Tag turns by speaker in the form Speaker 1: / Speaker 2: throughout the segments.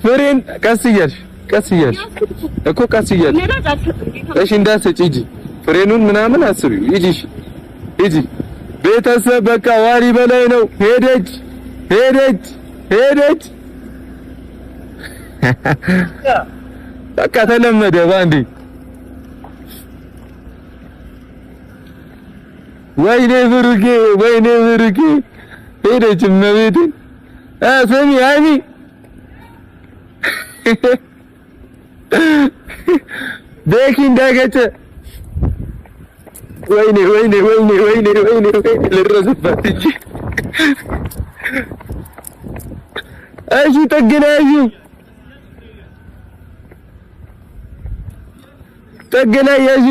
Speaker 1: ፍሬን ቀስ እያልሽ እኮ ቀስ እያልሽ እሺ እንዳትሰጪ ሂጂ ፍሬኑን ምናምን አስቢው ሂጂ ቤተሰብ በቃ ዋሪ በላይ ነው ሄደች በቃ ተለመደ ባንዴ ወይኔ ብሩኬ ሄደች እመቤቴ ስሚ ሃይሚ ቤኪ እንዳገጨ ወይኔ ልረስባት እንጂ እሺ ጠግና ያዢ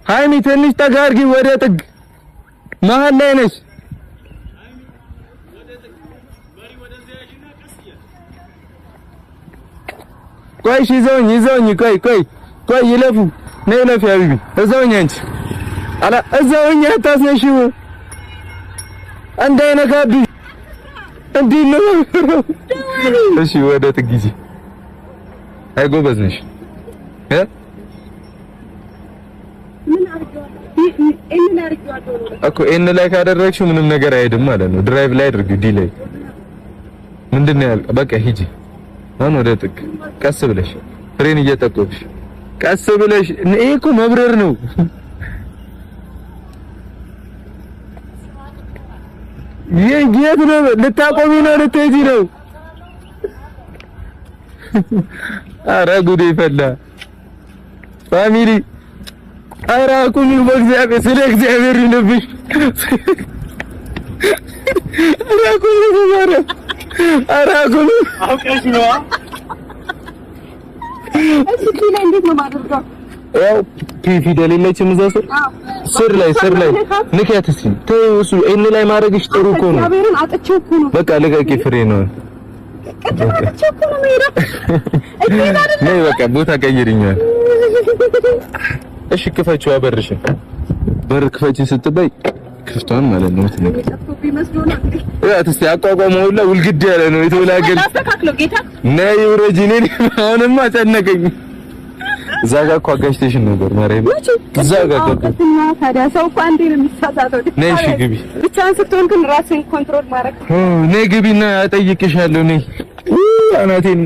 Speaker 1: ሃይሚ ትንሽ ጠጋ አድርጊ ወደ ጥግ መሀል ላይ ነሽ ቆይ ይዘውኝ ቆይ ይለፉ ነይ ለፍ ያቢቢ እዛውኝ አንቺ አላ እዛውኝ አታስነሺው እንዳይነካብኝ እንዲህ ነው እሺ ወደ ጥግ ሂጂ አይ ጎበዝ ነሽ እኮ ኤን ላይ ካደረግሽው ምንም ነገር አይሄድም ማለት ነው ድራይቭ ላይ አድርጊ ዲ ላይ ምንድነው ያልከ በቃ ሂጂ አሁን ወደ ጥግ ቀስ ብለሽ ፍሬን እየጠቆምሽ ቀስ ብለሽ ይሄ እኮ መብረር ነው የት ነው ልታቆሚ ነው ልትሄጂ ነው ኧረ ጉዴ ፈላ ፋሚሊ ኧረ አቁሚ በእግዚአብሔር ስለ እግዚአብሔር ይነብሽ ኧረ አቁሚ በማርያም ኧረ አቁሚ አውቀሽ ነው እሺ ላይ እንዴት ነው ማድረጋው ያው ፊደል የለችም እዛ ስር ላይ ንኪያት እስኪ ተይው እሱ ኤን ላይ ማድረግሽ ጥሩ እኮ ነው እግዚአብሔርን አጥቼው እኮ ነው በቃ ልቀቂ ፍሬ ነው ነይ በቃ ቦታ ቀይሪኛል እሺ ክፈችው አበርሽን በር ክፈቺ ስትበይ ክፍቷን ማለት ነው ትነግሪ እስቲ አቋቋመው ሁላ ውልግድ ያለ ነው የተወላገል አስተካክለው ጌታ ነይ ውረጂ ነይ አሁንማ ጨነቀኝ እዛ ጋር እኮ አጋሽቴሽን ነበር ማርያም እዛ ጋር ታዲያ ሰው እኮ አንዴ ነው የሚሳሳተው ነይ እሺ ግቢ ብቻህን ስትሆን ግን ራስህን ኮንትሮል ማድረግ ነይ ግቢና አጠይቅሻለሁ ነይ አናቴን